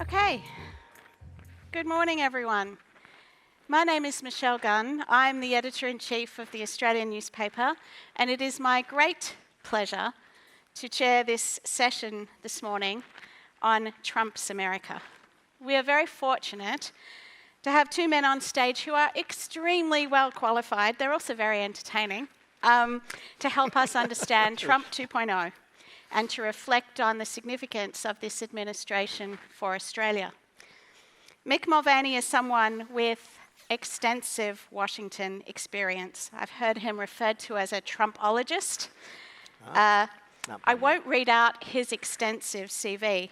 Okay. Good morning, everyone. My name is Michelle Gunn. I'm the Editor-in-Chief of the Australian newspaper, and it is my great pleasure to chair this session this morning on Trump's America. We are very fortunate to have two men on stage who are extremely well qualified, they're also very entertaining, to help us understand Trump 2.0 and to reflect on the significance of this administration for Australia. Mick Mulvaney is someone with extensive Washington experience. I've heard him referred to as a Trumpologist. I won't read out his extensive CV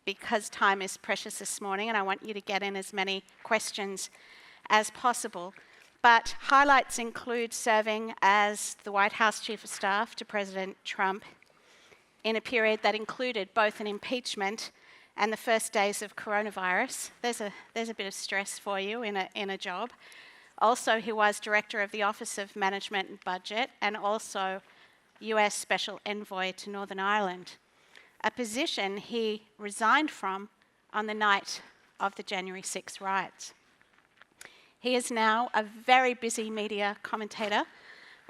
because time is precious this morning and I want you to get in as many questions as possible. But highlights include serving as the White House Chief of Staff to President Trump in a period that included both an impeachment and the first days of coronavirus. There's a bit of stress for you in a job. Also, he was Director of the Office of Management and Budget and also US Special Envoy to Northern Ireland, a position he resigned from on the night of the January 6 riots. He is now a very busy media commentator,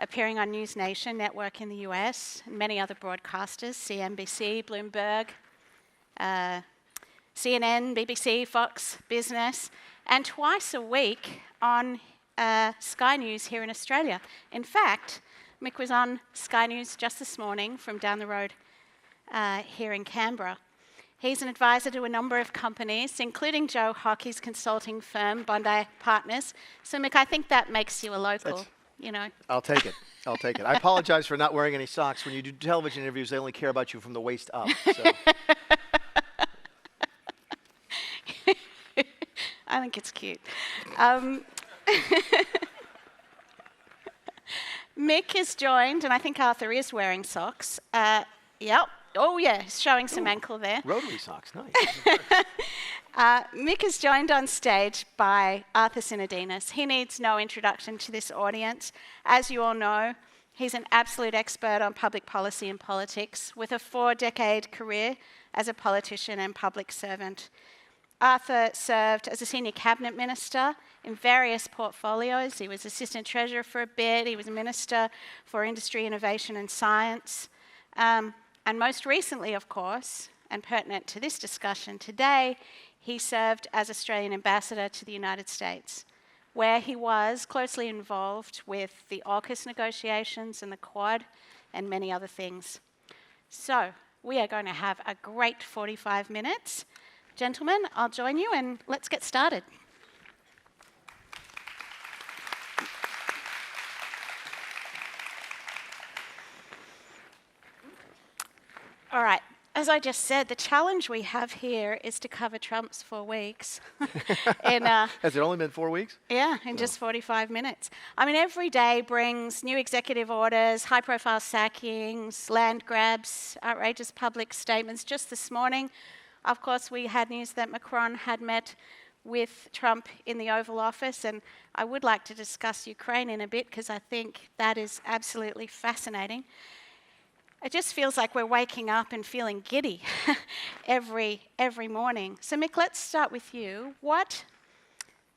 appearing on News Nation Network in the US, and many other broadcasters, CNBC, Bloomberg, CNN, BBC, Fox Business, and twice a week on Sky News here in Australia. In fact, Mick was on Sky News just this morning from down the road here in Canberra. He's an advisor to a number of companies, including Joe Hockey's consulting firm, Bondi Partners. So, Mick, I think that makes you a local, you know. I'll take it. I'll take it. I apologize for not wearing any socks. When you do television interviews, they only care about you from the waist up. So. I think it's cute. Mick is joined, and I think Arthur is wearing socks. Yep. Oh, yeah, he's showing some ankle there. Rotary socks, nice. Mick is joined on stage by Arthur Sinodinos. He needs no introduction to this audience. As you all know, he's an absolute expert on public policy and politics with a 4-decade career as a politician and public servant. Arthur served as a senior cabinet minister in various portfolios. He was assistant treasurer for a bit. He was a minister for industry, innovation and science. And most recently, of course, and pertinent to this discussion today, he served as Australian ambassador to the United States, where he was closely involved with the AUKUS negotiations and the Quad and many other things. So we are going to have a great 45 minutes. Gentlemen, I'll join you and let's get started. All right, as I just said, the challenge we have here is to cover Trump's 4 weeks. Has it only been 4 weeks? Yeah, in just 45 minutes. I mean, every day brings new executive orders, high-profile sackings, land grabs, outrageous public statements. Just this morning, of course, we had news that Macron had met with Trump in the Oval Office, and I would like to discuss Ukraine in a bit because I think that is absolutely fascinating. It just feels like we're waking up and feeling giddy every morning. So, Mick, let's start with you. What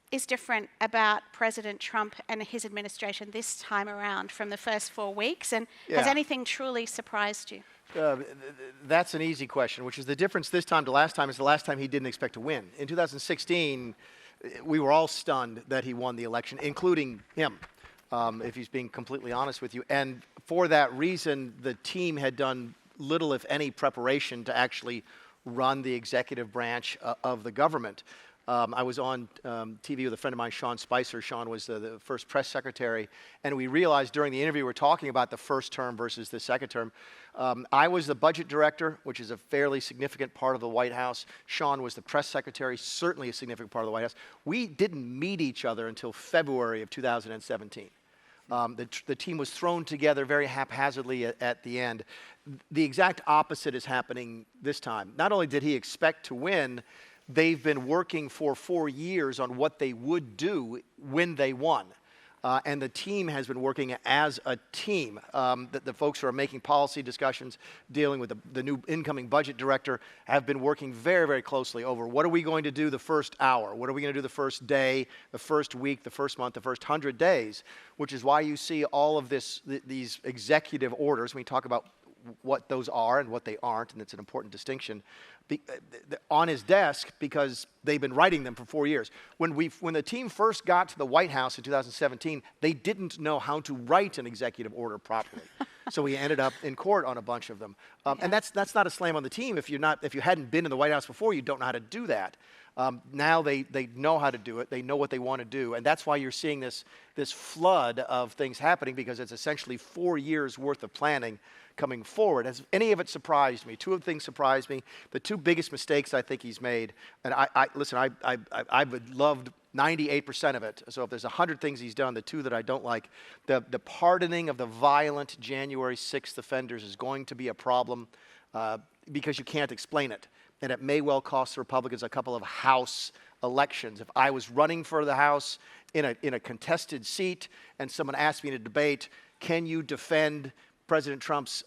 is different about President Trump and his administration this time around from the first 4 weeks, and has anything truly surprised you? That's an easy question, which is the difference this time to last time is the last time he didn't expect to win. In 2016, we were all stunned that he won the election, including him, if he's being completely honest with you. And for that reason, the team had done little, if any, preparation to actually run the executive branch of the government. I was on TV with a friend of mine, Sean Spicer. Sean was the first press secretary, and we realized during the interview we were talking about the first term versus the second term. I was the budget director, which is a fairly significant part of the White House. Sean was the press secretary, certainly a significant part of the White House. We didn't meet each other until February of 2017. The team was thrown together very haphazardly at the end. The exact opposite is happening this time. Not only did he expect to win, they've been working for 4 years on what they would do when they won. and the team has been working as a team. The folks who are making policy discussions, dealing with the new incoming budget director, have been working very, very closely over what are we going to do the first hour, what are we going to do the first day, the first week, the first month, the first 100 days, which is why you see all of these executive orders. We talk about what those are and what they aren't, and it's an important distinction, on his desk, because they've been writing them for 4 years. When the team first got to the White House in 2017, they didn't know how to write an executive order properly. So we ended up in court on a bunch of them. And that's not a slam on the team. If you hadn't been in the White House before, you don't know how to do that. Now they know how to do it. They know what they want to do. And that's why you're seeing this flood of things happening, because it's essentially 4 years worth of planning coming forward. Has any of it surprised me? Two of the things surprised me. The two biggest mistakes I think he's made, and I would loved 98% of it. So if there's 100 things he's done, the two that I don't like, the pardoning of the violent January 6th offenders is going to be a problem because you can't explain it. And it may well cost the Republicans a couple of House elections. If I was running for the House in a contested seat and someone asked me in a debate, can you defend President Trump's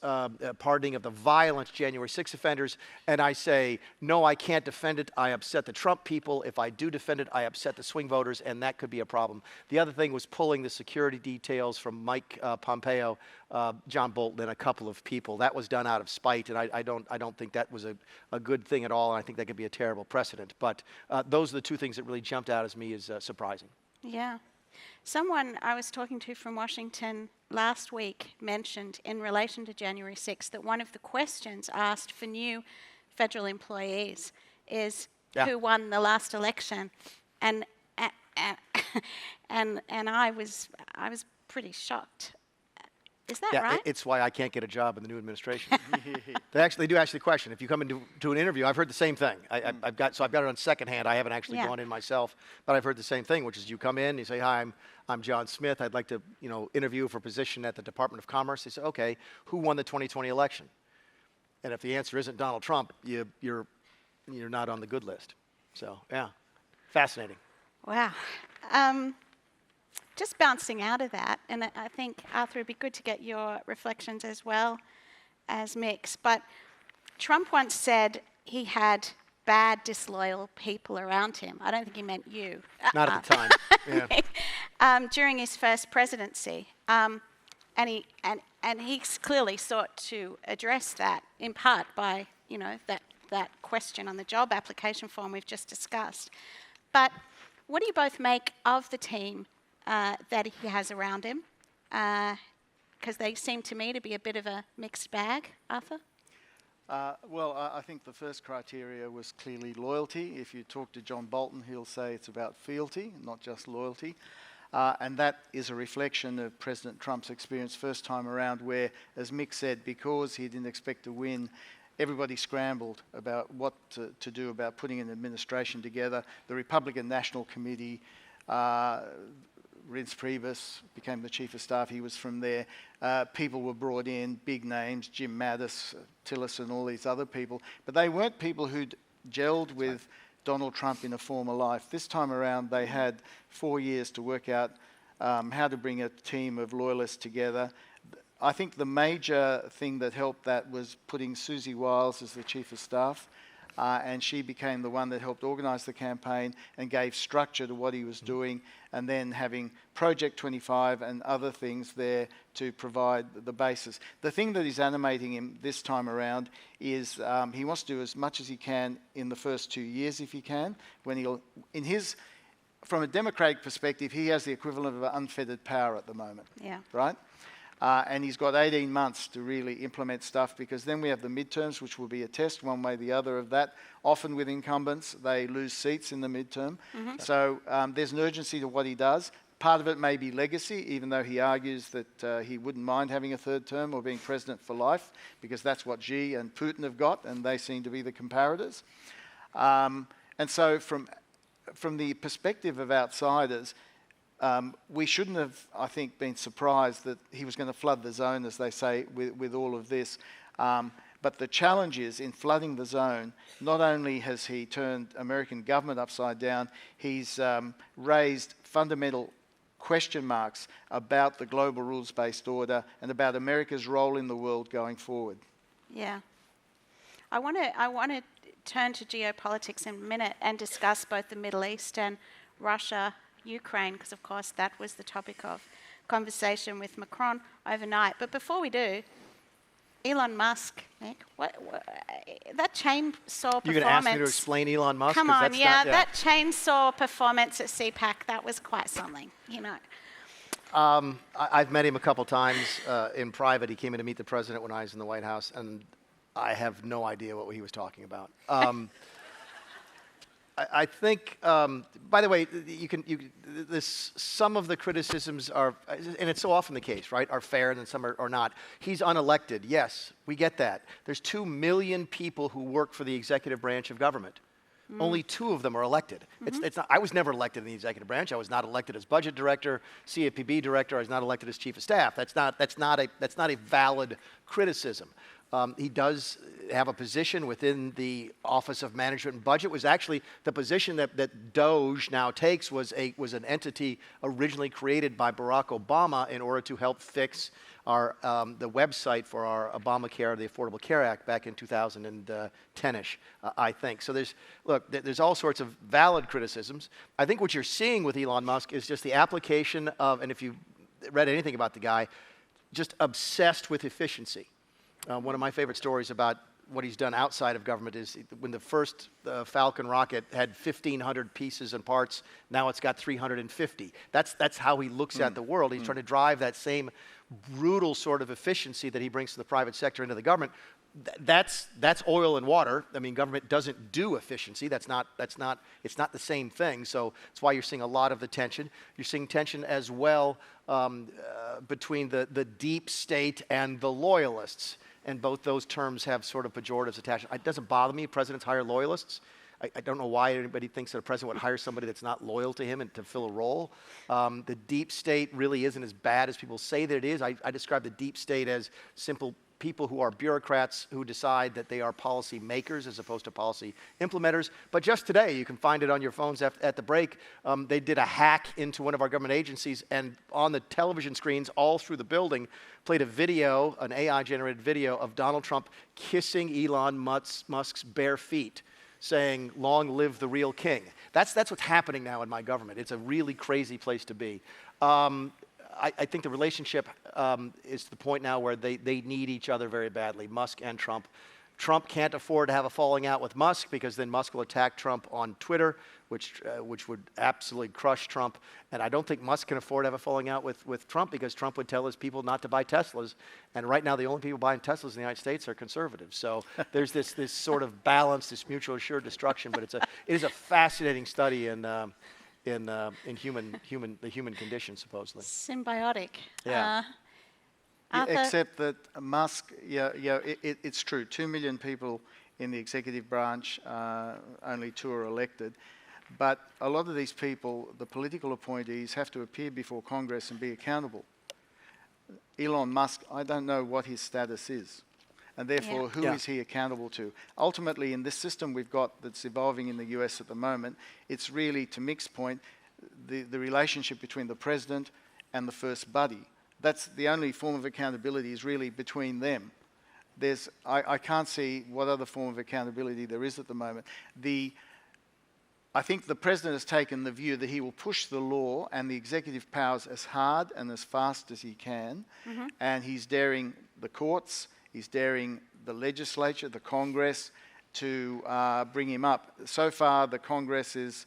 pardoning of the violent January 6 offenders, and I say, no, I can't defend it. I upset the Trump people. If I do defend it, I upset the swing voters, and that could be a problem. The other thing was pulling the security details from Mike Pompeo, John Bolton, and a couple of people. That was done out of spite, and I don't think that was a good thing at all, and I think that could be a terrible precedent. But those are the two things that really jumped out as me as surprising. Yeah. Someone I was talking to from Washington last week mentioned, in relation to January 6th, that one of the questions asked for new federal employees is who won the last election, and I was pretty shocked. Is that right? It's why I can't get a job in the new administration. They do actually question. If you come into an interview, I've heard the same thing. I've got it on secondhand. I haven't actually gone in myself, but I've heard the same thing, which is you come in, you say, hi, I'm John Smith. I'd like to interview for a position at the Department of Commerce. They say, okay, who won the 2020 election? And if the answer isn't Donald Trump, you're not on the good list. So yeah, fascinating. Wow. Just bouncing out of that, and I think, Arthur, it'd be good to get your reflections as well as Mick's, but Trump once said he had bad, disloyal people around him. I don't think he meant you. Not at the time. Yeah. During his first presidency. And he clearly sought to address that, in part by, that question on the job application form we've just discussed. But what do you both make of the team that he has around him? Because they seem to me to be a bit of a mixed bag. Arthur? I think the first criteria was clearly loyalty. If you talk to John Bolton, he'll say it's about fealty, not just loyalty. And that is a reflection of President Trump's experience first time around, where, as Mick said, because he didn't expect to win, everybody scrambled about what to do about putting an administration together. The Republican National Committee, Reince Priebus became the chief of staff. He was from there. People were brought in, big names, Jim Mattis, Tillerson, all these other people. But they weren't people who'd gelled with Donald Trump in a former life. This time around, they had 4 years to work out how to bring a team of loyalists together. I think the major thing that helped that was putting Susie Wiles as the chief of staff. And she became the one that helped organise the campaign and gave structure to what he was doing, and then having Project 25 and other things there to provide the basis. The thing that is animating him this time around is he wants to do as much as he can in the first 2 years, if he can. From a democratic perspective, he has the equivalent of unfettered power at the moment. Yeah. Right? And he's got 18 months to really implement stuff, because then we have the midterms, which will be a test one way or the other of that. Often with incumbents, they lose seats in the midterm. Mm-hmm. So there's an urgency to what he does. Part of it may be legacy, even though he argues that he wouldn't mind having a third term or being president for life, because that's what Xi and Putin have got, and they seem to be the comparators. And so from the perspective of outsiders, we shouldn't have, I think, been surprised that he was going to flood the zone, as they say, with all of this. But the challenge is, in flooding the zone, not only has he turned American government upside down, he's raised fundamental question marks about the global rules-based order and about America's role in the world going forward. Yeah. I want to turn to geopolitics in a minute and discuss both the Middle East and Russia, Ukraine, because of course that was the topic of conversation with Macron overnight. But before we do, Elon Musk, Mick, that chainsaw performance. You're going to ask me to explain Elon Musk? Come 'Cause on, that's yeah, not, that chainsaw performance at CPAC, that was quite something, you know. I've met him a couple times in private. He came in to meet the president when I was in the White House, and I have no idea what he was talking about. I think, by the way, some of the criticisms are, and it's so often the case, right, are fair and then some are not. He's unelected. Yes, we get that. There's 2 million people who work for the executive branch of government. Only 2 of them are elected. It's not, I was never elected in the executive branch. I was not elected as budget director, CFPB director. I was not elected as chief of staff. That's not a valid criticism. He does have a position within the Office of Management and Budget. Was actually the position that DOGE now takes was an entity originally created by Barack Obama in order to help fix our the website for our Obamacare, the Affordable Care Act, back in 2010-ish, I think. So there's all sorts of valid criticisms. I think what you're seeing with Elon Musk is just the application of, and if you've read anything about the guy, just obsessed with efficiency. One of my favorite stories about what he's done outside of government is when the first Falcon rocket had 1,500 pieces and parts, now it's got 350. That's how he looks at the world. He's trying to drive that same brutal sort of efficiency that he brings to the private sector into the government. That's oil and water. I mean, government doesn't do efficiency. It's not the same thing. So that's why you're seeing a lot of the tension. You're seeing tension as well between the deep state and the loyalists. And both those terms have sort of pejoratives attached. It doesn't bother me. Presidents hire loyalists. I don't know why anybody thinks that a president would hire somebody that's not loyal to him and to fill a role. The deep state really isn't as bad as people say that it is. I describe the deep state as simple people who are bureaucrats who decide that they are policy makers as opposed to policy implementers. But just today, you can find it on your phones at the break, they did a hack into one of our government agencies, and on the television screens all through the building played a video, an AI-generated video of Donald Trump kissing Elon Musk's bare feet, saying, "Long live the real king." That's what's happening now in my government. It's a really crazy place to be. I think the relationship is to the point now where they need each other very badly, Musk and Trump. Trump can't afford to have a falling out with Musk because then Musk will attack Trump on Twitter, which would absolutely crush Trump. And I don't think Musk can afford to have a falling out with Trump because Trump would tell his people not to buy Teslas. And right now, the only people buying Teslas in the United States are conservatives. So there's this sort of balance, this mutual assured destruction. But it is a fascinating study in the human condition, supposedly. Symbiotic. Yeah. Except that Musk, it's true. 2 million people in the executive branch, only 2 are elected. But a lot of these people, the political appointees, have to appear before Congress and be accountable. Elon Musk, I don't know what his status is. And therefore, who is he accountable to? Ultimately, in this system we've got that's evolving in the US at the moment, it's really, to Mick's point, the relationship between the president and the first buddy. That's the only form of accountability is really between them. I can't see what other form of accountability there is at the moment. I think the president has taken the view that he will push the law and the executive powers as hard and as fast as he can, and he's daring the courts, he's daring the legislature, the Congress, to bring him up. So far, the Congress is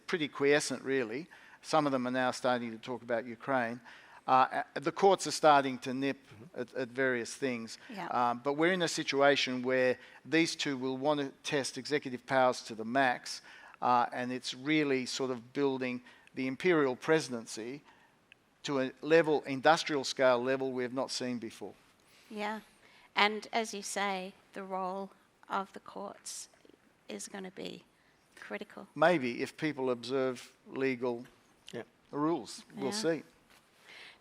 pretty quiescent, really. Some of them are now starting to talk about Ukraine. The courts are starting to nip at various things. Yeah. But we're in a situation where these two will want to test executive powers to the max, and it's really sort of building the imperial presidency to a level, industrial scale level we have not seen before. Yeah. And as you say, the role of the courts is going to be critical. Maybe if people observe legal rules, we'll see.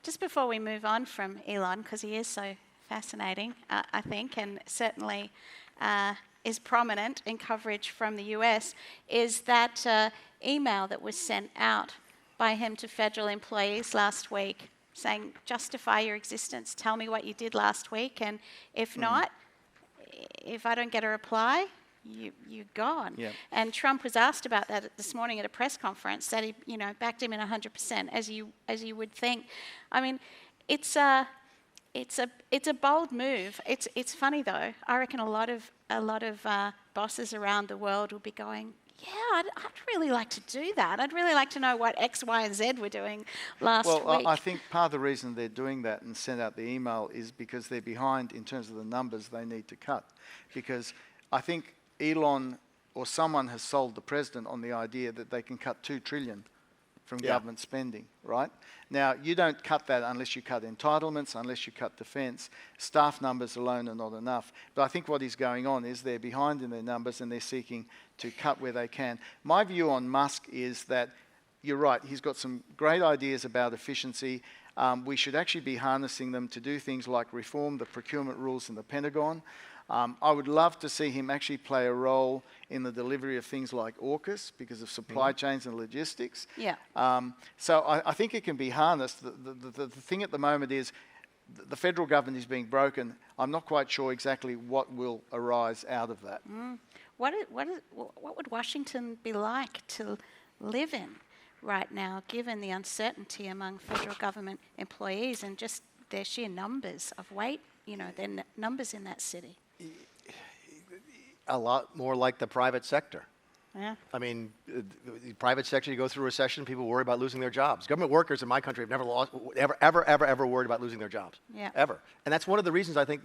Just before we move on from Elon, because he is so fascinating, I think, and certainly is prominent in coverage from the US, is that email that was sent out by him to federal employees last week, saying, justify your existence, tell me what you did last week, and if not, if I don't get a reply, you're gone. Yep. And Trump was asked about that this morning at a press conference, that he, backed him in 100%, as you would think. I mean, it's a bold move. It's funny though. I reckon a lot of bosses around the world will be going, yeah, I'd really like to do that. I'd really like to know what X, Y, and Z were doing last week. Well, I think part of the reason they're doing that and sent out the email is because they're behind in terms of the numbers they need to cut. Because I think Elon or someone has sold the president on the idea that they can cut $2 trillion from government spending, right? Now, you don't cut that unless you cut entitlements, unless you cut defence. Staff numbers alone are not enough. But I think what is going on is they're behind in their numbers and they're seeking to cut where they can. My view on Musk is that you're right, he's got some great ideas about efficiency. We should actually be harnessing them to do things like reform the procurement rules in the Pentagon. I would love to see him actually play a role in the delivery of things like AUKUS because of supply chains and logistics. Yeah. So I think it can be harnessed. The thing at the moment is the federal government is being broken. I'm not quite sure exactly what will arise out of that. What would Washington be like to live in right now, given the uncertainty among federal government employees and just their sheer numbers of weight, their numbers in that city? A lot more like the private sector. Yeah. I mean, the private sector, you go through a recession, people worry about losing their jobs. Government workers in my country have never ever worried about losing their jobs. Yeah. Ever. And that's one of the reasons I think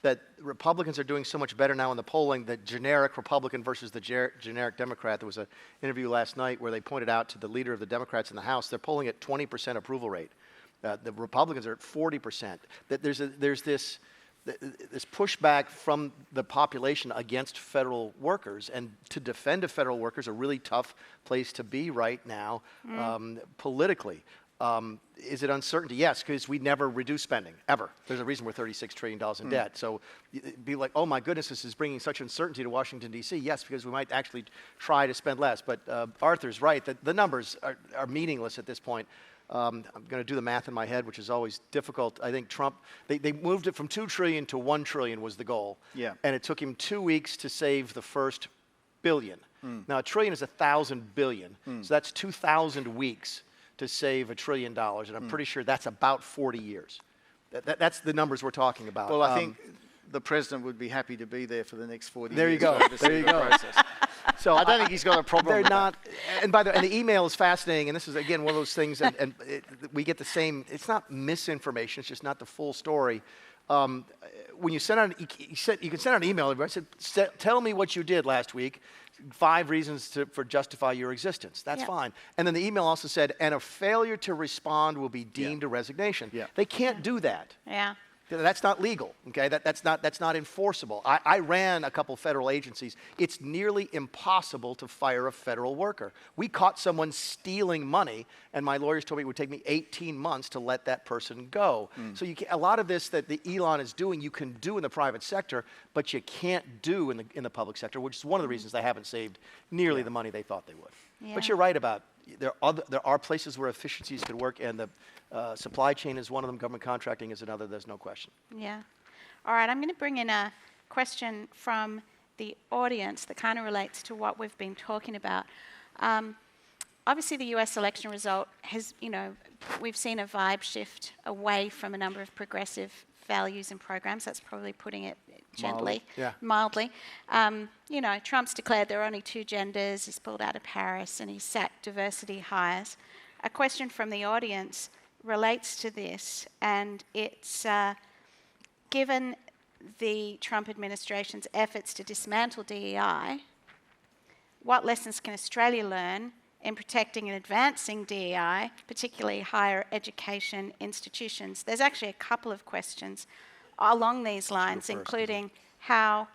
that Republicans are doing so much better now in the polling, the generic Republican versus the generic Democrat. There was an interview last night where they pointed out to the leader of the Democrats in the House, they're polling at 20% approval rate. The Republicans are at 40%. That there's this pushback from the population against federal workers, and to defend a federal worker is a really tough place to be right now politically. Is it uncertainty? Yes, because we never reduce spending, ever. There's a reason we're $36 trillion in debt. So be like, oh my goodness, this is bringing such uncertainty to Washington, D.C. Yes, because we might actually try to spend less. But Arthur's right, that the numbers are meaningless at this point. I'm going to do the math in my head, which is always difficult. I think Trump, they moved it from $2 trillion to $1 trillion was the goal. Yeah. And it took him 2 weeks to save the first billion. Now, a trillion is 1,000 billion. So that's 2,000 weeks to save $1 trillion. And I'm pretty sure that's about 40 years. That's the numbers we're talking about. Well, I think the president would be happy to be there for the next 40 there years. You go. There you go. So I don't think he's got a problem with not, that. And by the way, and the email is fascinating, and this is, again, one of those things, and we get the same, it's not misinformation, it's just not the full story. When you send out, you can send out an email, I said, tell me what you did last week, 5 reasons for justify your existence. That's fine. And then the email also said, and a failure to respond will be deemed a resignation. They can't do that. Yeah. That's not legal, okay? That's not enforceable. I ran a couple federal agencies. It's nearly impossible to fire a federal worker. We caught someone stealing money, and my lawyers told me it would take me 18 months to let that person go. So a lot of this that the Elon is doing, you can do in the private sector, but you can't do in the public sector, which is one of the reasons they haven't saved nearly the money they thought they would. But you're right about there are places where efficiencies could work, and the supply chain is one of them, government contracting is another, there's no question. Yeah. All right, I'm going to bring in a question from the audience that kind of relates to what we've been talking about. Obviously, the US election result has, we've seen a vibe shift away from a number of progressive values and programs. That's probably putting it gently, mildly. Trump's declared there are only 2 genders, he's pulled out of Paris, and he's sacked diversity hires. A question from the audience relates to this, and it's given the Trump administration's efforts to dismantle DEI, what lessons can Australia learn in protecting and advancing DEI, particularly higher education institutions? There's actually a couple of questions along these lines, including how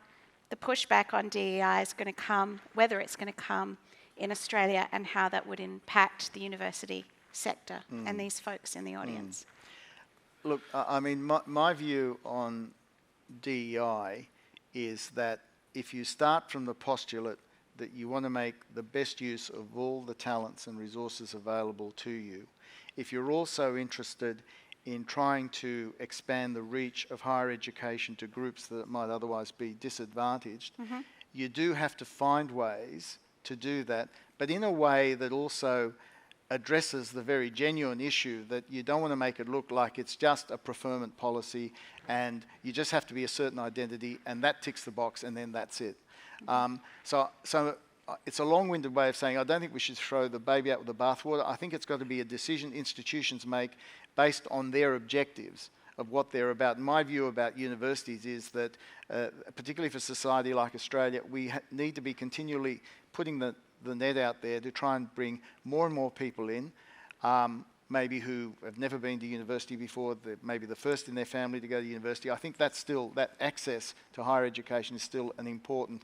the pushback on DEI is going to come, whether it's going to come in Australia, and how that would impact the university sector and these folks in the audience. Look, I mean, my view on DEI is that if you start from the postulate that you want to make the best use of all the talents and resources available to you. If you're also interested in trying to expand the reach of higher education to groups that might otherwise be disadvantaged, you do have to find ways to do that, but in a way that also addresses the very genuine issue that you don't want to make it look like it's just a preferment policy and you just have to be a certain identity and that ticks the box and then that's it. So it's a long-winded way of saying I don't think we should throw the baby out with the bathwater. I think it's got to be a decision institutions make based on their objectives of what they're about. And my view about universities is that, particularly for a society like Australia, we need to be continually putting the net out there to try and bring more and more people in, maybe who have never been to university before, maybe the first in their family to go to university. I think that's still, that access to higher education is still an important,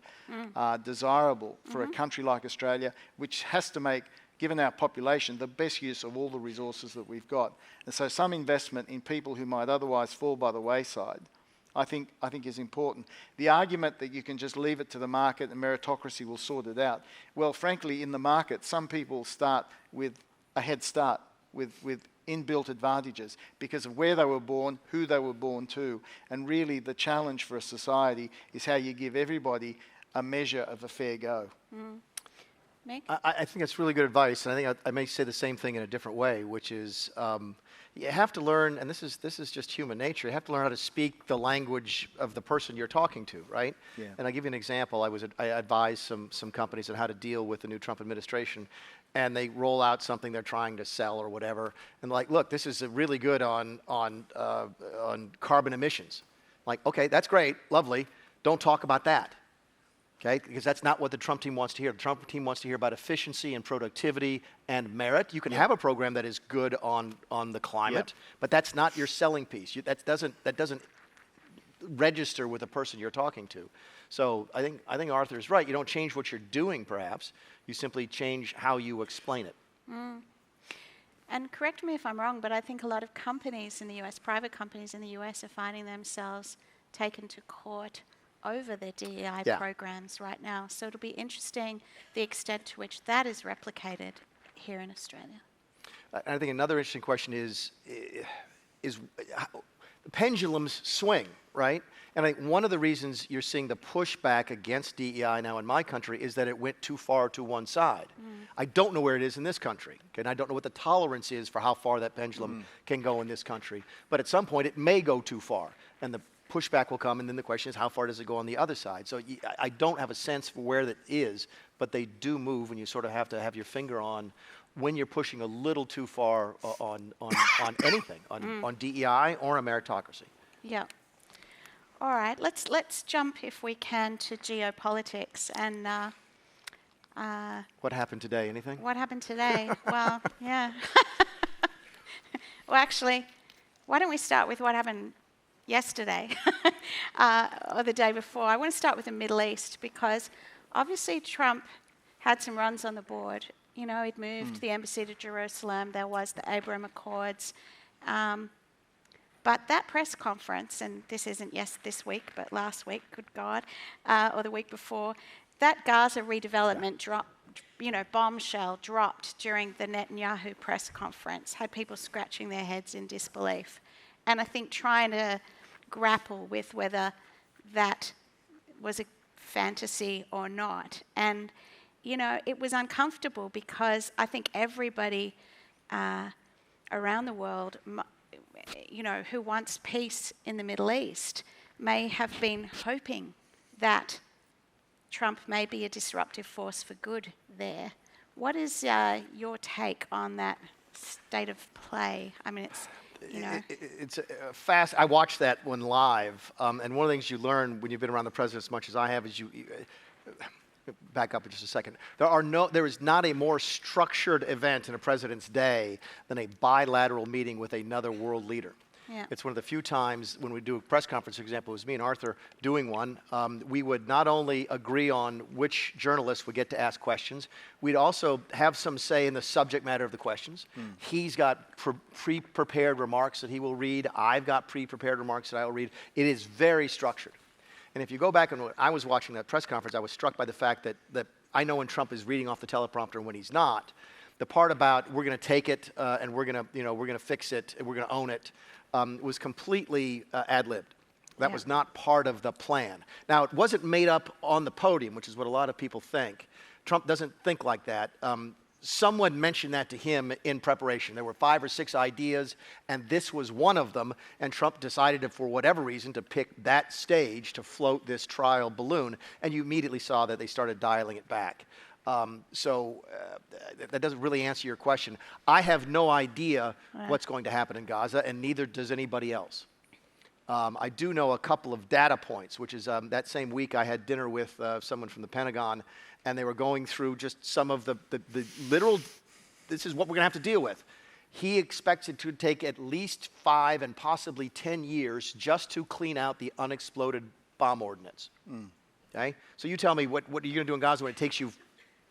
desirable for a country like Australia, which has to make, given our population, the best use of all the resources that we've got. And so some investment in people who might otherwise fall by the wayside, I think is important. The argument that you can just leave it to the market and meritocracy will sort it out. Well, frankly, in the market, some people start with a head start, with inbuilt advantages because of where they were born, who they were born to. And really the challenge for a society is how you give everybody a measure of a fair go. Mick? I think that's really good advice, and I think I may say the same thing in a different way, which is you have to learn, and this is just human nature, you have to learn how to speak the language of the person you're talking to, right? Yeah. And I'll give you an example. I advised some companies on how to deal with the new Trump administration, and they roll out something they're trying to sell or whatever, and like, look, this is really good on carbon emissions. Like, okay, that's great, lovely, don't talk about that. Okay, because that's not what the Trump team wants to hear. The Trump team wants to hear about efficiency and productivity and merit. You can have a program that is good on the climate, but that's not your selling piece. That doesn't register with the person you're talking to. So I think Arthur's right. You don't change what you're doing, perhaps. You simply change how you explain it. And correct me if I'm wrong, but I think a lot of companies in the US, private companies in the US, are finding themselves taken to court over their DEI programs right now. So it'll be interesting the extent to which that is replicated here in Australia. I think another interesting question is pendulums swing, right? And I think one of the reasons you're seeing the pushback against DEI now in my country is that it went too far to one side. I don't know where it is in this country, okay? And I don't know what the tolerance is for how far that pendulum can go in this country. But at some point, it may go too far, and the pushback will come, and then the question is, how far does it go on the other side? So I don't have a sense for where that is, but they do move, and you sort of have to have your finger on when you're pushing a little too far on anything, on DEI or a meritocracy. Yeah. All right, let's jump, if we can, to geopolitics. And what happened today? Anything? What happened today? Well, yeah. Well, actually, why don't we start with what happened yesterday or the day before? I want to start with the Middle East because obviously Trump had some runs on the board. You know, he'd moved the embassy to Jerusalem. There was the Abraham Accords. But that press conference, and this isn't this week, but last week, good God, or the week before, that Gaza redevelopment bombshell dropped during the Netanyahu press conference, had people scratching their heads in disbelief. And I think trying to grapple with whether that was a fantasy or not. And, you know, it was uncomfortable because I think everybody around the world, you know, who wants peace in the Middle East may have been hoping that Trump may be a disruptive force for good there. What is your take on that state of play? I mean, it's... You know. It's fast. I watched that one live, and one of the things you learn when you've been around the president as much as I have is you back up in just a second. There is not a more structured event in a president's day than a bilateral meeting with another world leader. Yeah. It's one of the few times when we do a press conference, for example, it was me and Arthur doing one, we would not only agree on which journalists would get to ask questions, we'd also have some say in the subject matter of the questions. He's got pre-prepared remarks that he will read. I've got pre-prepared remarks that I will read. It is very structured. And if you go back and when I was watching that press conference, I was struck by the fact that I know when Trump is reading off the teleprompter and when he's not. The part about we're going to take it and we're going to fix it and we're going to own it was completely ad-libbed. That was not part of the plan. Now, it wasn't made up on the podium, which is what a lot of people think. Trump doesn't think like that. Someone mentioned that to him in preparation. There were 5 or 6 ideas, and this was one of them, and Trump decided to, for whatever reason, to pick that stage to float this trial balloon, and you immediately saw that they started dialing it back. That doesn't really answer your question. I have no idea what's going to happen in Gaza, and neither does anybody else. I do know a couple of data points, which is that same week I had dinner with someone from the Pentagon, and they were going through just some of the literal, this is what we're going to have to deal with. He expects it to take at least 5 and possibly 10 years just to clean out the unexploded bomb ordnance. Okay? So you tell me, what are you going to do in Gaza when it takes you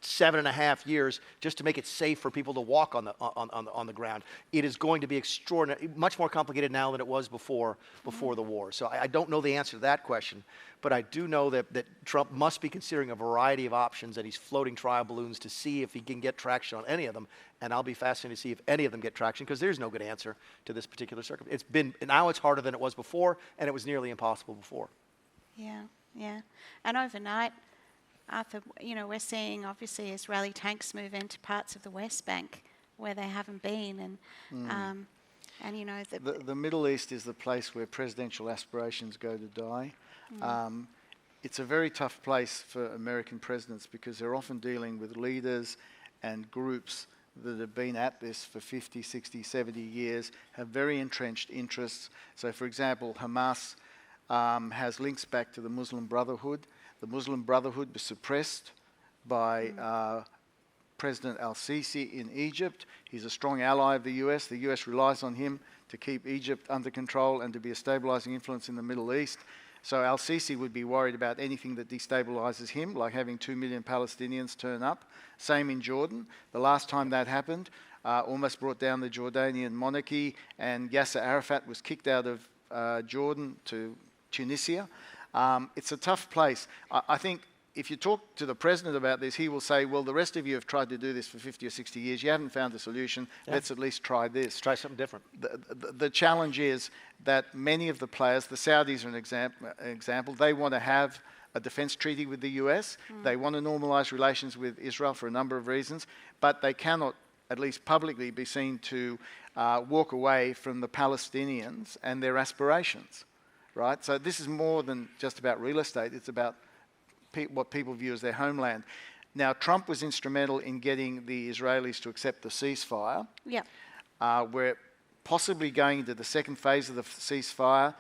7.5 years just to make it safe for people to walk on the ground? It is going to be extraordinary, much more complicated now than it was before the war. So I don't know the answer to that question, but I do know that Trump must be considering a variety of options, and he's floating trial balloons to see if he can get traction on any of them. And I'll be fascinated to see if any of them get traction, because there's no good answer to this particular circumstance. Now it's harder than it was before, and it was nearly impossible before. Yeah. And overnight, Arthur, we're seeing obviously Israeli tanks move into parts of the West Bank where they haven't been, and the Middle East is the place where presidential aspirations go to die. It's a very tough place for American presidents because they're often dealing with leaders and groups that have been at this for 50, 60, 70 years, have very entrenched interests. So, for example, Hamas has links back to the Muslim Brotherhood. The Muslim Brotherhood was suppressed by President al-Sisi in Egypt. He's a strong ally of the US. The US relies on him to keep Egypt under control and to be a stabilizing influence in the Middle East. So al-Sisi would be worried about anything that destabilizes him, like having 2 million Palestinians turn up. Same in Jordan. The last time that happened, almost brought down the Jordanian monarchy, and Yasser Arafat was kicked out of Jordan to Tunisia. It's a tough place. I think if you talk to the president about this, he will say, well, the rest of you have tried to do this for 50 or 60 years. You haven't found a solution. Yeah. Let's at least try this. Let's try something different. The challenge is that many of the players, the Saudis are an example, they want to have a defense treaty with the US. They want to normalize relations with Israel for a number of reasons, but they cannot, at least publicly, be seen to walk away from the Palestinians and their aspirations. Right? So this is more than just about real estate. It's about what people view as their homeland. Now, Trump was instrumental in getting the Israelis to accept the ceasefire. Yeah. We're possibly going into the second phase of the ceasefire,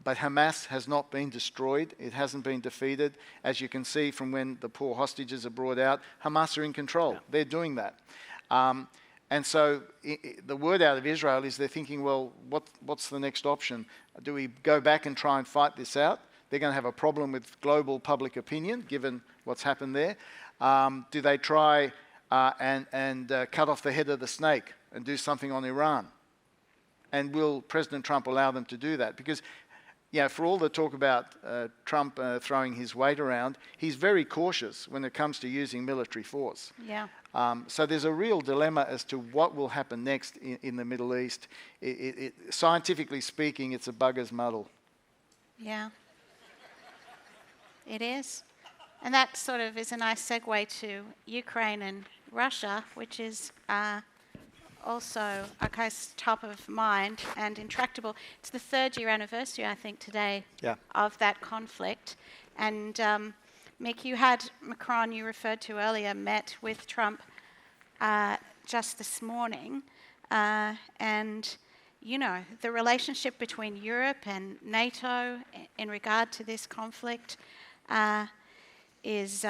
but Hamas has not been destroyed. It hasn't been defeated. As you can see from when the poor hostages are brought out, Hamas are in control. Yeah. They're doing that. And so the word out of Israel is they're thinking, well, what's the next option? Do we go back and try and fight this out? They're going to have a problem with global public opinion, given what's happened there. Do they try and cut off the head of the snake and do something on Iran? And will President Trump allow them to do that? Because, for all the talk about Trump throwing his weight around, he's very cautious when it comes to using military force. Yeah. So there's a real dilemma as to what will happen next in the Middle East. Scientifically speaking, it's a bugger's muddle. Yeah. It is. And that sort of is a nice segue to Ukraine and Russia, which is also a case top of mind and intractable. It's the 3rd year anniversary, I think, today of that conflict. And Mick, you had Macron, you referred to earlier, met with Trump just this morning. And, the relationship between Europe and NATO in regard to this conflict is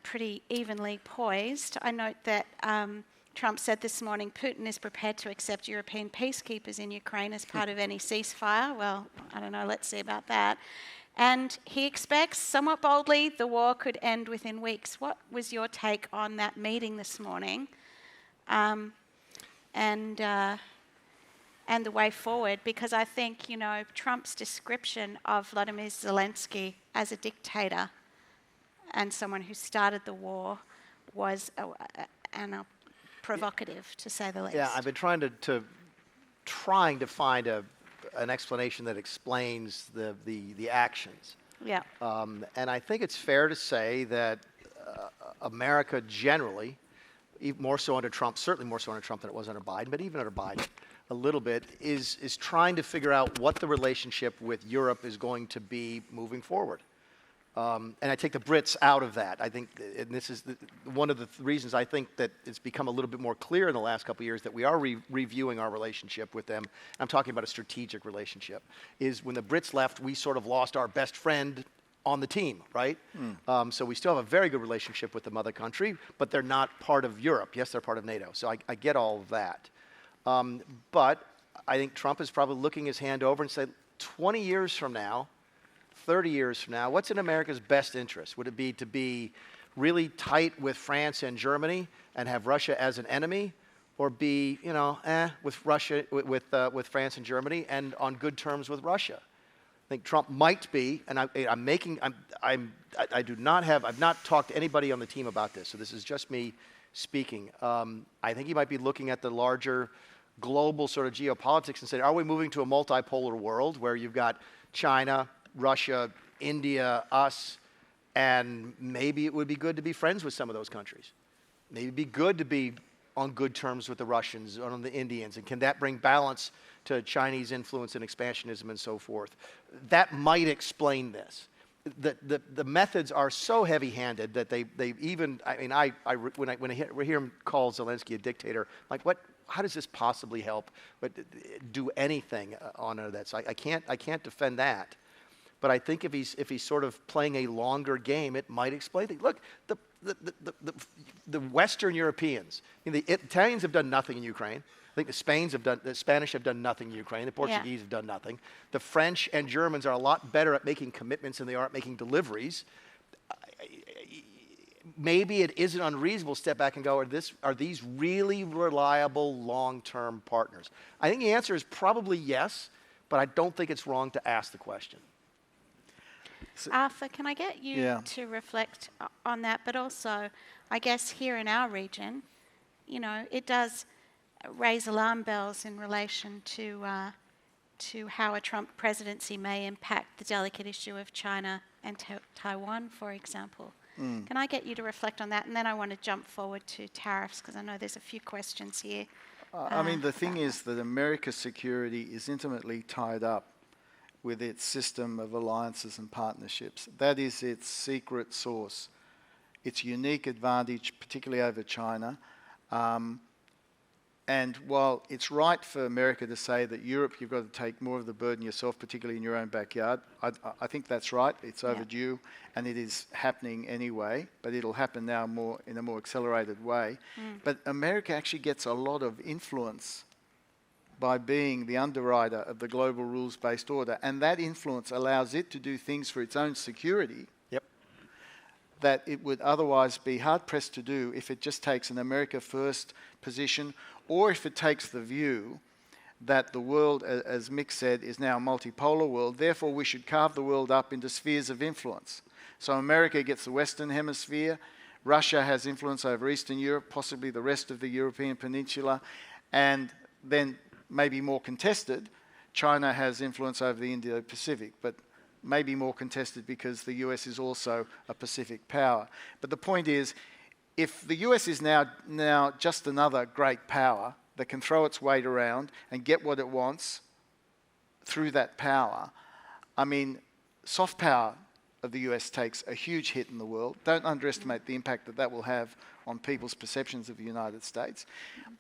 pretty evenly poised. I note that Trump said this morning Putin is prepared to accept European peacekeepers in Ukraine as part of any ceasefire. Well, I don't know, let's see about that. And he expects, somewhat boldly, the war could end within weeks. What was your take on that meeting this morning and the way forward? Because I think, Trump's description of Vladimir Zelensky as a dictator and someone who started the war was provocative, to say the least. Yeah, I've been trying to find an explanation that explains the actions. Yeah. And I think it's fair to say that America generally, more so under Trump, certainly more so under Trump than it was under Biden, but even under Biden, a little bit, is trying to figure out what the relationship with Europe is going to be moving forward. And I take the Brits out of that. I think, and this is one of the reasons I think that it's become a little bit more clear in the last couple of years that we are reviewing our relationship with them. I'm talking about a strategic relationship. Is when the Brits left, we sort of lost our best friend on the team, right? So we still have a very good relationship with the mother country, but they're not part of Europe. Yes, they're part of NATO. So I get all of that. But I think Trump is probably looking his hand over and say, 20 years from now, 30 years from now, what's in America's best interest? Would it be to be really tight with France and Germany and have Russia as an enemy, or be, with Russia, with France and Germany and on good terms with Russia? I think Trump might be, and I've not talked to anybody on the team about this, so this is just me speaking. I think he might be looking at the larger global sort of geopolitics and saying, are we moving to a multipolar world where you've got China, Russia, India, us, and maybe it would be good to be friends with some of those countries. Maybe it'd be good to be on good terms with the Russians, on the Indians, and can that bring balance to Chinese influence and expansionism and so forth? That might explain this. The methods are so heavy-handed that they even, when I hear him call Zelensky a dictator, like what? How does this possibly help? But do anything on that? So I can't defend that. But I think if he's sort of playing a longer game, it might explain things. Look, the Western Europeans, the Italians have done nothing in Ukraine. I think the Spanish have done nothing in Ukraine. The Portuguese have done nothing. The French and Germans are a lot better at making commitments than they are at making deliveries. Maybe it isn't unreasonable to step back and go, are these really reliable long-term partners? I think the answer is probably yes, but I don't think it's wrong to ask the question. Arthur, can I get you to reflect on that? But also, I guess here in our region, it does raise alarm bells in relation to how a Trump presidency may impact the delicate issue of China and Taiwan, for example. Can I get you to reflect on that? And then I want to jump forward to tariffs, because I know there's a few questions here. The thing is that America's security is intimately tied up with its system of alliances and partnerships. That is its secret sauce, its unique advantage, particularly over China. And while it's right for America to say that Europe, you've got to take more of the burden yourself, particularly in your own backyard, I think that's right. It's overdue, and it is happening anyway, but it'll happen now in a more accelerated way. But America actually gets a lot of influence by being the underwriter of the global rules-based order, and that influence allows it to do things for its own security that it would otherwise be hard-pressed to do if it just takes an America-first position, or if it takes the view that the world, as Mick said, is now a multipolar world, therefore we should carve the world up into spheres of influence. So America gets the Western Hemisphere, Russia has influence over Eastern Europe, possibly the rest of the European peninsula, and then maybe more contested, China has influence over the Indo-Pacific, but maybe more contested because the US is also a Pacific power. But the point is, if the US is now just another great power that can throw its weight around and get what it wants through that power, soft power of the US takes a huge hit in the world. Don't underestimate the impact that will have on people's perceptions of the United States.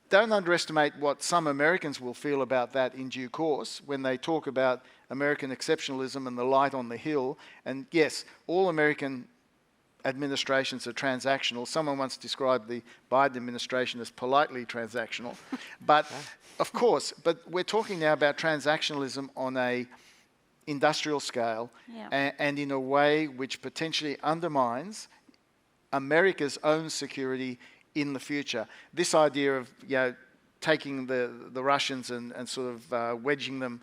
Don't underestimate what some Americans will feel about that in due course when they talk about American exceptionalism and the light on the hill. And yes, all American administrations are transactional. Someone once described the Biden administration as politely transactional. But of course, but we're talking now about transactionalism on a industrial scale and in a way which potentially undermines America's own security in the future. This idea of taking the Russians and sort of wedging them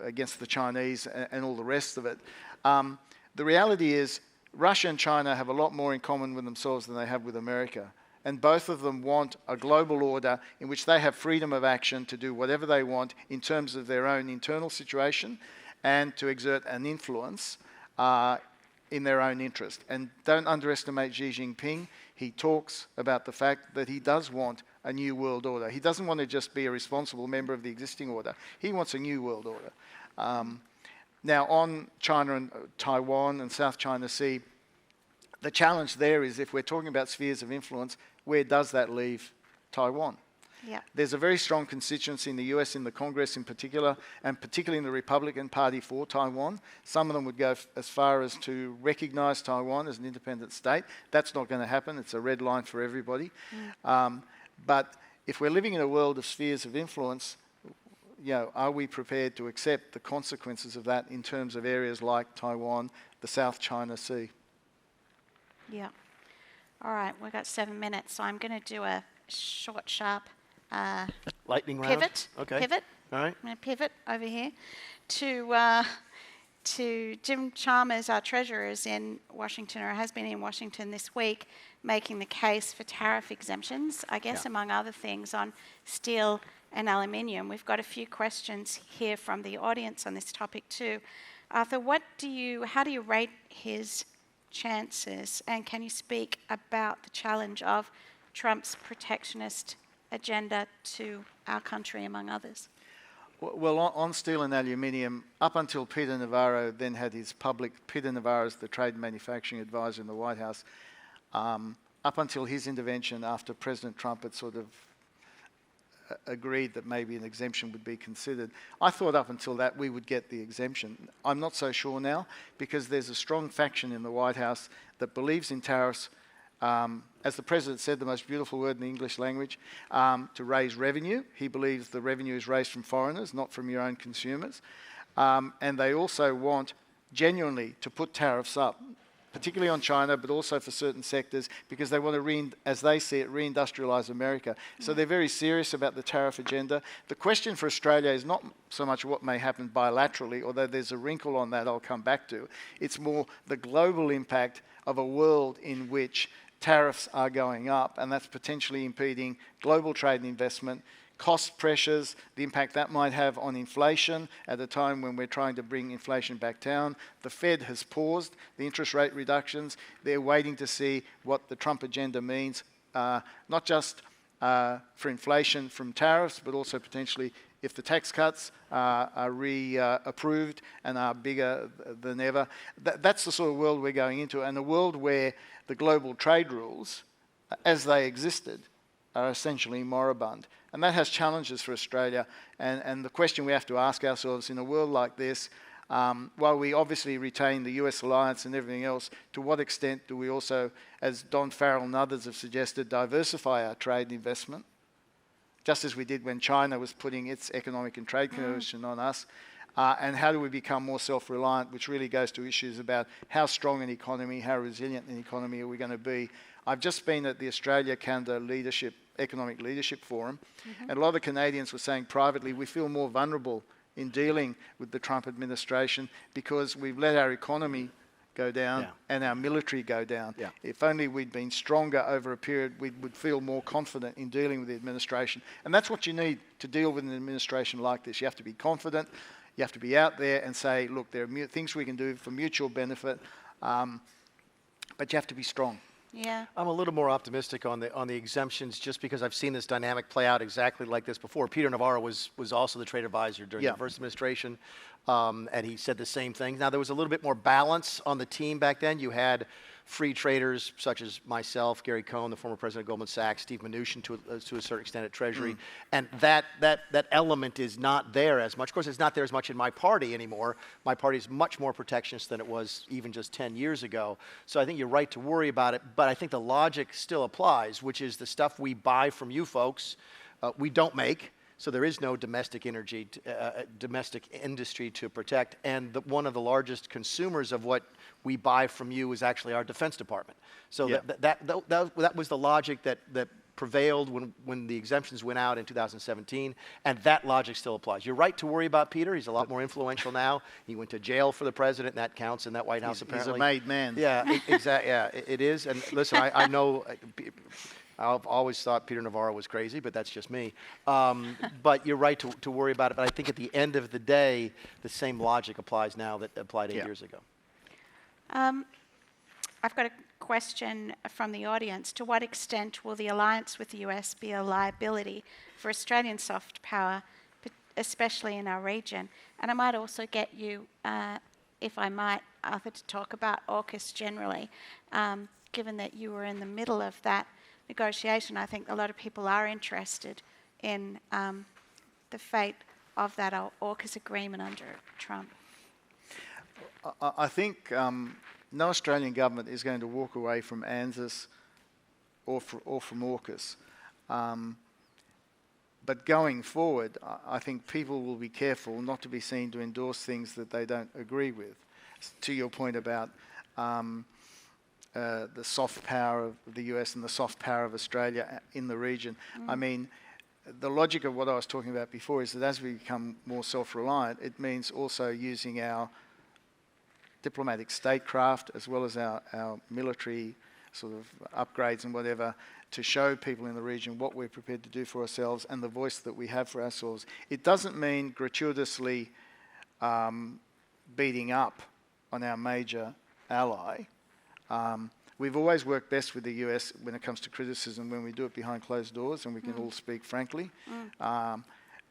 against the Chinese and all the rest of it. The reality is Russia and China have a lot more in common with themselves than they have with America. And both of them want a global order in which they have freedom of action to do whatever they want in terms of their own internal situation and to exert an influence in their own interest. And don't underestimate Xi Jinping. He talks about the fact that he does want a new world order. He doesn't want to just be a responsible member of the existing order. He wants a new world order. Now, on China and Taiwan and South China Sea, the challenge there is if we're talking about spheres of influence, where does that leave Taiwan? Yeah. There's a very strong constituency in the US, in the Congress in particular, and particularly in the Republican Party for Taiwan. Some of them would go as far as to recognize Taiwan as an independent state. That's not going to happen. It's a red line for everybody. But if we're living in a world of spheres of influence, are we prepared to accept the consequences of that in terms of areas like Taiwan, the South China Sea? Yeah. All right, we've got 7 minutes, so I'm going to do a short, sharp lightning round. Pivot. Okay. Pivot. All right. I'm going to pivot over here to Jim Chalmers, our treasurer, is in Washington, or has been in Washington this week, making the case for tariff exemptions, I guess, among other things, on steel and aluminium. We've got a few questions here from the audience on this topic too. Arthur, how do you rate his chances, and can you speak about the challenge of Trump's protectionist agenda to our country, among others? Well, on steel and aluminium, up until Peter Navarro then had his Peter Navarro is the trade and manufacturing advisor in the White House, up until his intervention after President Trump had sort of agreed that maybe an exemption would be considered. I thought up until that we would get the exemption. I'm not so sure now, because there's a strong faction in the White House that believes in tariffs, as the President said, the most beautiful word in the English language, to raise revenue. He believes the revenue is raised from foreigners, not from your own consumers. And they also want genuinely to put tariffs up, particularly on China, but also for certain sectors, because they want to, as they see it, reindustrialise America. So they're very serious about the tariff agenda. The question for Australia is not so much what may happen bilaterally, although there's a wrinkle on that I'll come back to. It's more the global impact of a world in which tariffs are going up, and that's potentially impeding global trade and investment, cost pressures, the impact that might have on inflation at a time when we're trying to bring inflation back down. The Fed has paused the interest rate reductions. They're waiting to see what the Trump agenda means, not just for inflation from tariffs, but also potentially if the tax cuts are approved and are bigger than ever. That's the sort of world we're going into, and a world where the global trade rules, as they existed, are essentially moribund. And that has challenges for Australia. And the question we have to ask ourselves in a world like this, while we obviously retain the US alliance and everything else, to what extent do we also, as Don Farrell and others have suggested, diversify our trade and investment, just as we did when China was putting its economic and trade coercion on us? And how do we become more self-reliant, which really goes to issues about how strong an economy, how resilient an economy are we going to be. I've just been at the Australia-Canada Economic Leadership Forum, and a lot of Canadians were saying privately, we feel more vulnerable in dealing with the Trump administration because we've let our economy go down and our military go down. If only we'd been stronger over a period, we would feel more confident in dealing with the administration. And that's what you need to deal with an administration like this. You have to be confident. You have to be out there and say, look, there are things we can do for mutual benefit, but you have to be strong. Yeah. I'm a little more optimistic on the exemptions, just because I've seen this dynamic play out exactly like this before. Peter Navarro was also the trade advisor during the first administration, and he said the same thing. Now, there was a little bit more balance on the team back then. You had free traders such as myself, Gary Cohn, the former president of Goldman Sachs, Steve Mnuchin to a certain extent at Treasury, and that element is not there as much. Of course, it's not there as much in my party anymore. My party is much more protectionist than it was even just 10 years ago. So I think you're right to worry about it, but I think the logic still applies, which is the stuff we buy from you folks, we don't make. So there is no domestic energy, domestic industry to protect. And one of the largest consumers of what we buy from you is actually our Defense Department. So that was the logic that prevailed when the exemptions went out in 2017, and that logic still applies. You're right to worry about Peter. He's a lot more influential now. He went to jail for the president, and that counts in that White House, apparently. He's a made man. Yeah, exactly. Yeah, it is. And listen, I know I've always thought Peter Navarro was crazy, but that's just me. But you're right to worry about it. But I think at the end of the day, the same logic applies now that applied 8 years ago. I've got a question from the audience. To what extent will the alliance with the US be a liability for Australian soft power, especially in our region? And I might also get you, if I might, Arthur, to talk about AUKUS generally. Given that you were in the middle of that negotiation, I think a lot of people are interested in the fate of that AUKUS agreement under Trump. I think no Australian government is going to walk away from ANZUS or from AUKUS. But going forward, I think people will be careful not to be seen to endorse things that they don't agree with. To your point about the soft power of the US and the soft power of Australia in the region. I mean, the logic of what I was talking about before is that as we become more self-reliant, it means also using our diplomatic statecraft as well as our military sort of upgrades and whatever to show people in the region what we're prepared to do for ourselves and the voice that we have for ourselves. It doesn't mean gratuitously beating up on our major ally. We've always worked best with the US when it comes to criticism when we do it behind closed doors and we can all speak frankly.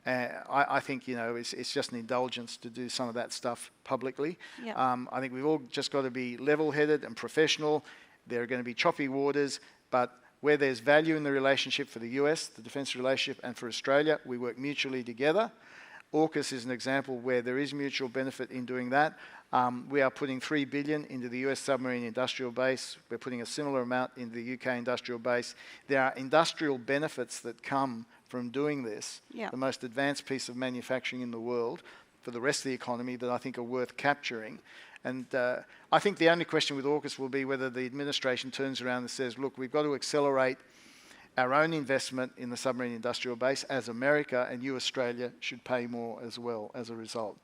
I think, you know, it's just an indulgence to do some of that stuff publicly. Yep. I think we've all just got to be level-headed and professional. There are going to be choppy waters, but where there's value in the relationship for the US, the defence relationship, and for Australia, we work mutually together. AUKUS is an example where there is mutual benefit in doing that. We are putting $3 billion into the US submarine industrial base. We're putting a similar amount into the UK industrial base. There are industrial benefits that come from doing this, the most advanced piece of manufacturing in the world for the rest of the economy that I think are worth capturing. And I think the only question with AUKUS will be whether the administration turns around and says, look, we've got to accelerate our own investment in the submarine industrial base as America, and you, Australia, should pay more as well as a result.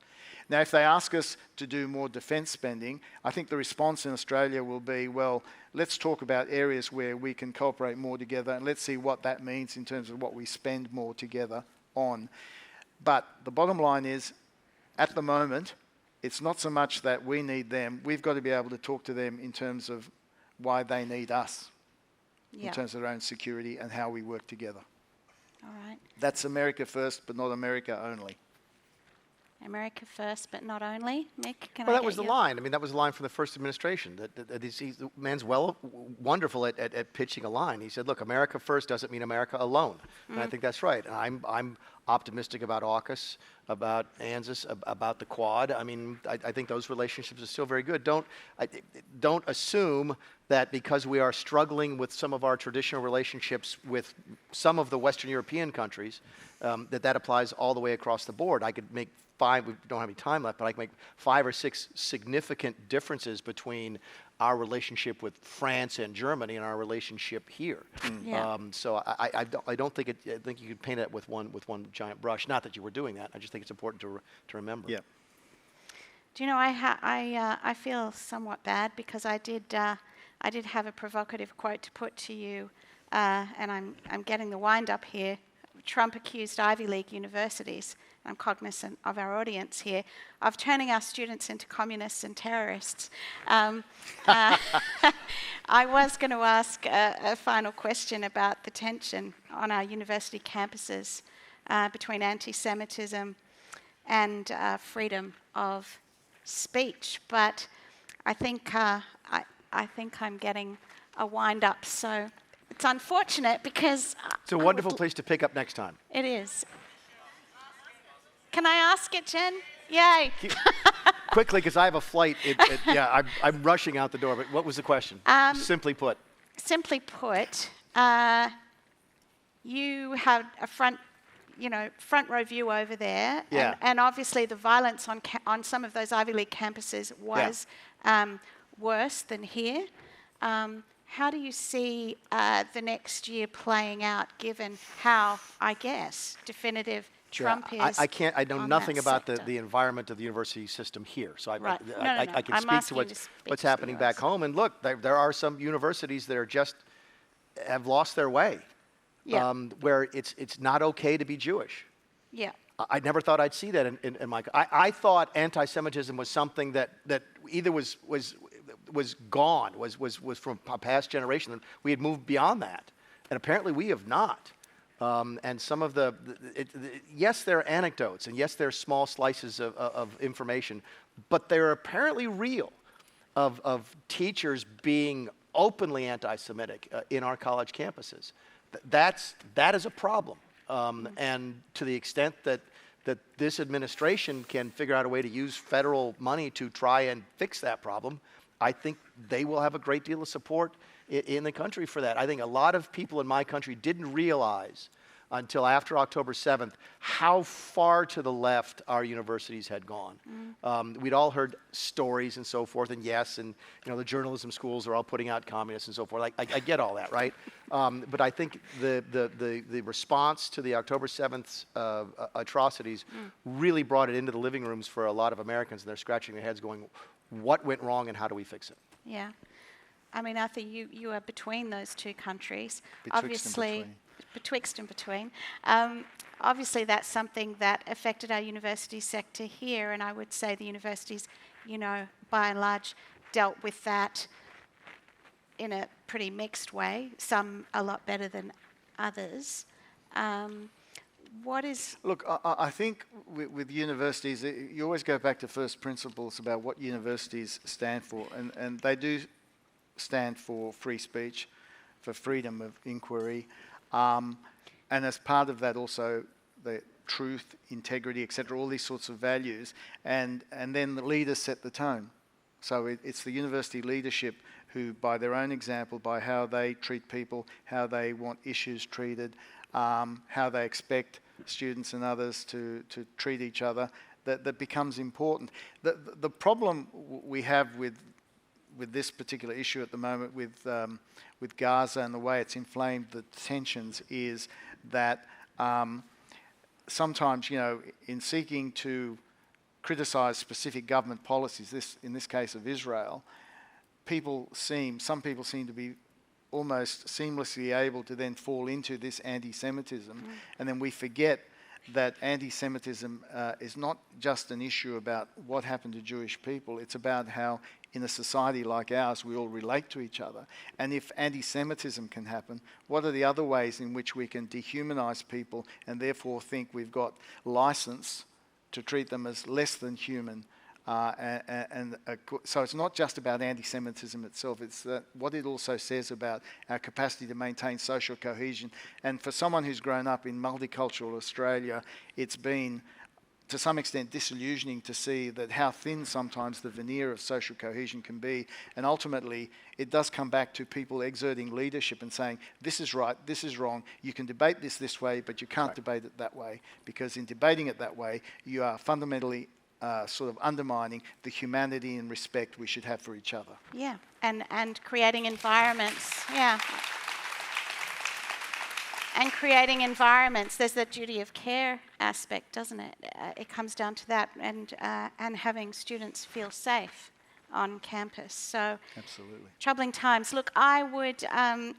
Now, if they ask us to do more defence spending, I think the response in Australia will be, well, let's talk about areas where we can cooperate more together and let's see what that means in terms of what we spend more together on. But the bottom line is, at the moment, it's not so much that we need them. We've got to be able to talk to them in terms of why they need us, in terms of their own security and how we work together. All right. That's America first, but not America only. America first, but not only. Mick, can Well, I that was the line. I mean, that was the line from the first administration. The man's wonderful at pitching a line. He said, look, America first doesn't mean America alone. And I think that's right. And I'm optimistic about AUKUS, about ANZUS, about the Quad. I mean, I think those relationships are still very good. Don't assume that because we are struggling with some of our traditional relationships with some of the Western European countries, that applies all the way across the board. I could make we don't have any time left, but I can make 5 or 6 significant differences between our relationship with France and Germany and our relationship here. So I don't think I think you could paint it with one giant brush. Not that you were doing that. I just think it's important to remember. Yeah. Do you know, I feel somewhat bad because I did have a provocative quote to put to you, and I'm getting the wind up here. Trump accused Ivy League universities, I'm cognizant of our audience here, of turning our students into communists and terrorists. I was going to ask a final question about the tension on our university campuses between anti-Semitism and freedom of speech, but I think I'm getting a wind up, so it's unfortunate because it's a wonderful place to pick up next time. It is. Can I ask it, Jen? Yay. Quickly, because I have a flight. I'm rushing out the door, but what was the question? Simply put. Simply put, you had a front row view over there, and obviously the violence on some of those Ivy League campuses was worse than here. how do you see the next year playing out, given how, I guess, definitive Trump is? I know on nothing that about sector? the environment of the university system here. So Right. I can I'm speak to asking you to speak what's to the happening back US. home. And look, there are some universities that are just have lost their way, Yeah. where it's not okay to be Jewish. Yeah. I never thought I'd see that in my. I thought anti-Semitism was something that either was gone, was from a past generation, and we had moved beyond that, and apparently we have not. And some of yes, there are anecdotes, and yes, there are small slices of information, but they're apparently real, of teachers being openly anti-Semitic in our college campuses. That is a problem. And to the extent that this administration can figure out a way to use federal money to try and fix that problem, I think they will have a great deal of support in the country for that. I think a lot of people in my country didn't realize until after October 7th how far to the left our universities had gone. We'd all heard stories and so forth, and yes, and the journalism schools are all putting out communists and so forth. I get all that, right? But I think the response to the October 7th atrocities really brought it into the living rooms for a lot of Americans, and they're scratching their heads going, what went wrong and how do we fix it? Yeah. I mean, Arthur, you are between those two countries. Betwixt and between. Obviously, that's something that affected our university sector here, and I would say the universities, by and large, dealt with that in a pretty mixed way, some a lot better than others. Look, I think with universities, you always go back to first principles about what universities stand for, and they do stand for free speech, for freedom of inquiry, and as part of that also the truth, integrity, etc., all these sorts of values, and then the leaders set the tone. So it's the university leadership who, by their own example, by how they treat people, how they want issues treated, how they expect students and others to treat each other, that becomes important. The problem we have with this particular issue at the moment with Gaza and the way it's inflamed the tensions is that sometimes, in seeking to criticize specific government policies, in this case of Israel, some people seem to be almost seamlessly able to then fall into this anti-Semitism, and then we forget that anti-Semitism is not just an issue about what happened to Jewish people, it's about how in a society like ours we all relate to each other. And if anti-Semitism can happen, what are the other ways in which we can dehumanize people and therefore think we've got license to treat them as less than human? So it's not just about anti-Semitism itself, it's what it also says about our capacity to maintain social cohesion. And for someone who's grown up in multicultural Australia, it's been to some extent disillusioning to see that how thin sometimes the veneer of social cohesion can be, and ultimately it does come back to people exerting leadership and saying, this is right, this is wrong, you can debate this way, but you can't debate it that way, because in debating it that way you are fundamentally sort of undermining the humanity and respect we should have for each other. Yeah, and creating environments, And creating environments, there's that duty of care aspect, doesn't it? It comes down to that, and having students feel safe on campus. So, absolutely. Troubling times. Look, I would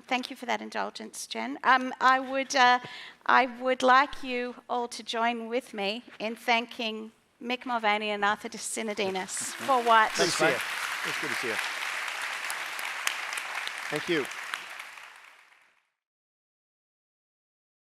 thank you for that indulgence, Jen. I would like you all to join with me in thanking Mick Mulvaney and Arthur Sinodinos for what. Good to see you. It's good to see you. Thank you.